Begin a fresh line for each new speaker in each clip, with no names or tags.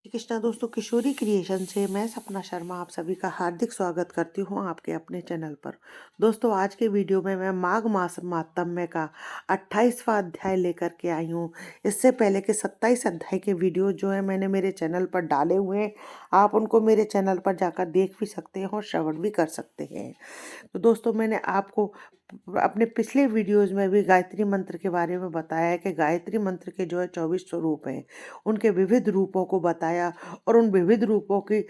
श्री कृष्णा दोस्तों, किशोरी क्रिएशन से मैं सपना शर्मा आप सभी का हार्दिक स्वागत करती हूँ आपके अपने चैनल पर। दोस्तों, आज के वीडियो में मैं माघ मास माहात्म्य का 28वां अध्याय लेकर के आई हूँ। इससे पहले के 27 अध्याय के वीडियो जो है मैंने मेरे चैनल पर डाले हुए हैं। आप उनको मेरे चैनल पर जाकर देख भी सकते हैं और श्रवण भी कर सकते हैं। तो दोस्तों, मैंने आपको अपने पिछले वीडियोज़ में भी गायत्री मंत्र के बारे में बताया है कि गायत्री मंत्र के जो है 24 स्वरूप हैं, उनके विविध रूपों को बताया और उन विविध रूपों की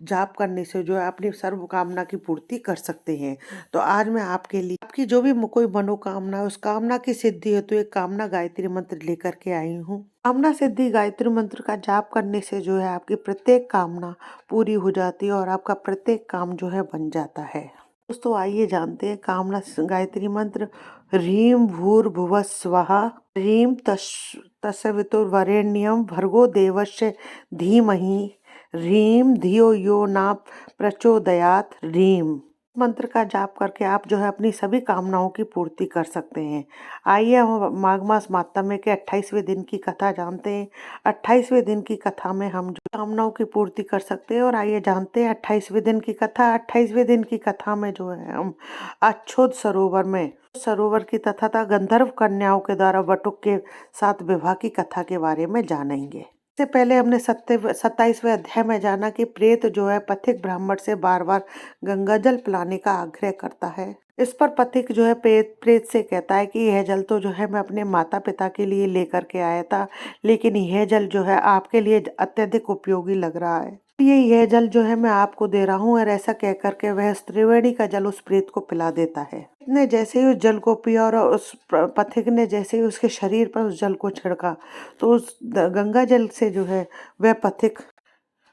जाप करने से जो है अपनी सर्व कामना की पूर्ति कर सकते हैं। तो आज मैं आपके लिए आपकी जो भी कोई मनोकामना है, उस कामना की सिद्धि हेतु एक कामना गायत्री मंत्र लेकर के आई हूँ। कामना सिद्धि गायत्री मंत्र का जाप करने से जो है आपकी प्रत्येक कामना पूरी हो जाती है और आपका प्रत्येक काम जो है बन जाता है। दोस्तों, आइए जानते हैं कामना गायत्री मंत्र। ह्रीं भूर्भुवः स्वः, ह्रीं तत्सवितुर्वरेण्यं भर्गो देवस्य धीमहि, ह्रीं धियो यो न प्रचोदयात्। ह्रीं मंत्र का जाप करके आप जो है अपनी सभी कामनाओं की पूर्ति कर सकते हैं। आइए हम माघ मास माहात्म्य के 28वें दिन की कथा जानते हैं। 28वें दिन की कथा में हम जो कामनाओं की पूर्ति कर सकते हैं, और आइए जानते हैं 28वें दिन की कथा। 28वें दिन की कथा में जो है हम अच्छोद सरोवर की तथा गंधर्व कन्याओं के द्वारा बटुक के साथ विवाह की कथा के बारे में जानेंगे। इससे पहले हमने 27वें अध्याय में जाना कि प्रेत जो है पथिक ब्राह्मण से बार बार गंगा जल पिलाने का आग्रह करता है। इस पर पथिक जो है प्रेत से कहता है कि यह जल तो जो है मैं अपने माता पिता के लिए लेकर के आया था, लेकिन यह जल जो है आपके लिए अत्यधिक उपयोगी लग रहा है, यह जल जो है मैं आपको दे रहा हूँ। और ऐसा कह करके वह त्रिवेणी का जल उस प्रेत को पिला देता है। ने जैसे ही उस जल को पिया और उस पथिक ने जैसे ही उसके शरीर पर उस जल को छिड़का, तो उस गंगा जल से जो है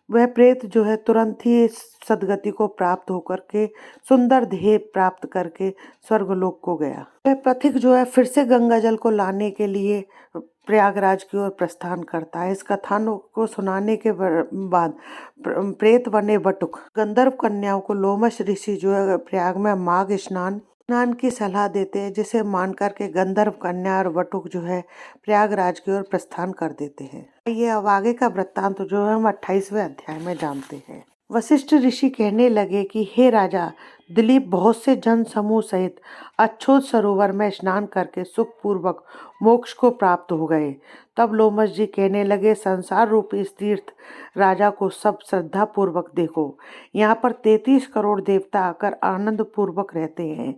वह प्रेत जो है तुरंत ही सदगति को प्राप्त होकर के सुंदर देह प्राप्त करके स्वर्गलोक को गया। वह पथिक जो है फिर से गंगा जल को लाने के लिए प्रयागराज की ओर प्रस्थान करता है। इस कथा को सुनाने के बाद प्रेत बने बटुक गंधर्व कन्याओं को लोमश ऋषि जो है प्रयाग में माघ स्नान की सलाह देते हैं, जिसे मान करके गंधर्व कन्या और बटुक जो है प्रयागराज की ओर प्रस्थान कर देते हैं। ये अब आगे का वृत्तांत जो है हम 28वें अध्याय में जानते हैं। वशिष्ठ ऋषि कहने लगे कि हे राजा, दिलीप बहुत से जन समूह सहित अच्छोद सरोवर में स्नान करके सुख पूर्वक मोक्ष को प्राप्त हो गए। तब लोमश जी कहने लगे, संसार रूपी इस तीर्थ राजा को सब श्रद्धा पूर्वक देखो। यहाँ पर 33 करोड़ देवता आकर आनंद पूर्वक रहते हैं।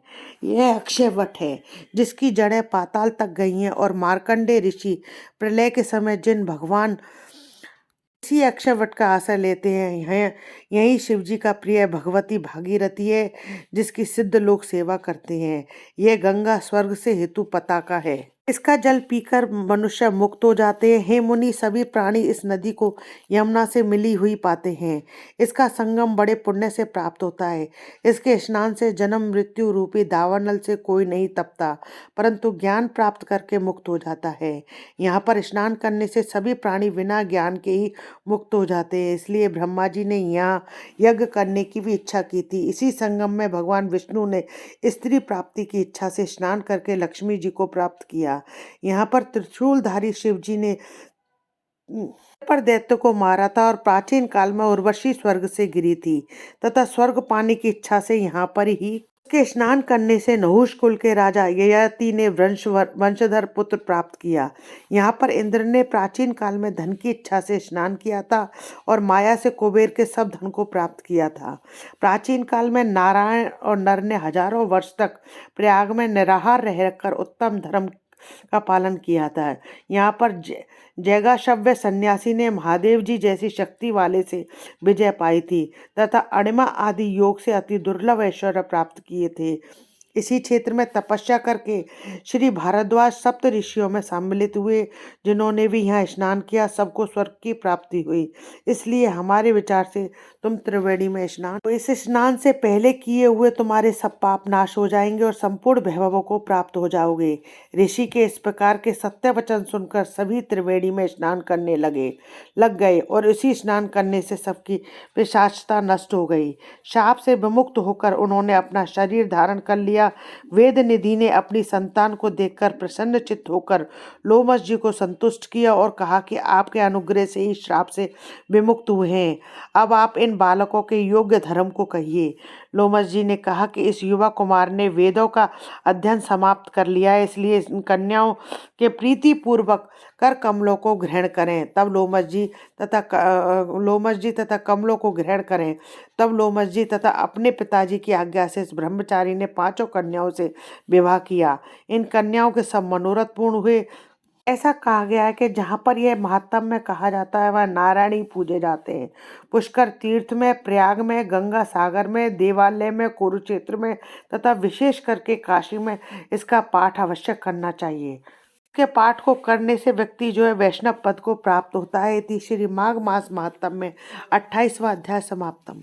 यह अक्षय वट है जिसकी जड़ें पाताल तक गई हैं, और मार्कंडे ऋषि प्रलय के समय जिन भगवान इसी अक्षय वट का आश्रय लेते हैं, यही शिव जी का प्रिय भगवती भागीरथी है, जिसकी सिद्ध लोग सेवा करते हैं। यह गंगा स्वर्ग से हेतु पताका है। इसका जल पीकर मनुष्य मुक्त हो जाते हैं। हे मुनि, सभी प्राणी इस नदी को यमुना से मिली हुई पाते हैं। इसका संगम बड़े पुण्य से प्राप्त होता है। इसके स्नान से जन्म मृत्यु रूपी दावानल से कोई नहीं तपता, परंतु ज्ञान प्राप्त करके मुक्त हो जाता है। यहाँ पर स्नान करने से सभी प्राणी बिना ज्ञान के ही मुक्त हो जाते हैं। इसलिए ब्रह्मा जी ने यहाँ यज्ञ करने की भी इच्छा की थी। इसी संगम में भगवान विष्णु ने स्त्री प्राप्ति की इच्छा से स्नान करके लक्ष्मी जी को प्राप्त किया। यहाँ पर त्रिशूलधारी शिव जी ने पर दैत्य को मारा था, और प्राचीन काल में उर्वशी स्वर्ग से गिरी थी तथा स्वर्ग पाने की इच्छा से यहाँ पर ही के स्नान करने से नहुष कुल के राजा ययाति ने वंशधर पुत्र प्राप्त किया। यहाँ पर इंद्र ने प्राचीन काल में धन की इच्छा से स्नान किया था और माया से कुबेर के सब धन को प्राप्त किया था। प्राचीन काल में नारायण और नर ने हजारों वर्ष तक प्रयाग में निराहार रहकर उत्तम धर्म का पालन किया था। यहाँ पर जैगाशव्य सन्यासी ने महादेव जी जैसी शक्ति वाले से विजय पाई थी तथा अणिमा आदि योग से अति दुर्लभ ऐश्वर्य प्राप्त किए थे। इसी क्षेत्र में तपस्या करके श्री भारद्वाज सप्त ऋषियों में सम्मिलित हुए, जिन्होंने भी यहाँ स्नान किया। सबको स्वर्ग की प्राप्ति हुई। इसलिए हमारे विचार से तुम त्रिवेणी में स्नान, तो इस स्नान से पहले किए हुए तुम्हारे सब पाप नाश हो जाएंगे और संपूर्ण वैभवों को प्राप्त हो जाओगे। ऋषि के इस प्रकार के सत्य वचन सुनकर सभी त्रिवेणी में स्नान करने लग गए, और इसी स्नान करने से सबकी पिशाचता नष्ट हो गई। शाप से विमुक्त होकर उन्होंने अपना शरीर धारण कर लिया किया। वेद निधि ने अपनी संतान को देखकर प्रसन्नचित्त होकर लोमस जी को संतुष्ट किया और कहा कि आपके अनुग्रह से ही श्राप से विमुक्त हुए हैं। अब आप इन बालकों के योग्य धर्म को कहिए। लोमस जी ने कहा कि इस युवा कुमार ने वेदों का अध्ययन समाप्त कर लिया है, इसलिए इन कन्याओं के प्रीति पूर्वक कर कमलों को ग्रहण करें। तब लोमस जी तथा कमलों को ग्रहण करें। तब लोमस जी तथा अपने पिताजी की आज्ञा से इस ब्रह्मचारी ने 5 कन्याओं से विवाह किया। इन कन्याओं के सब मनोरथ पूर्ण हुए। ऐसा कहा गया है कि जहाँ पर यह महात्म में कहा जाता है वह नारायण ही पूजे जाते हैं। पुष्कर तीर्थ में, प्रयाग में, गंगा सागर में, देवालय में, कुरुक्षेत्र में तथा विशेष करके काशी में इसका पाठ अवश्य करना चाहिए। इसके पाठ को करने से व्यक्ति जो है वैष्णव पद को प्राप्त होता है। इति श्री माघ मास महात्म में 28वां अध्याय समाप्तम।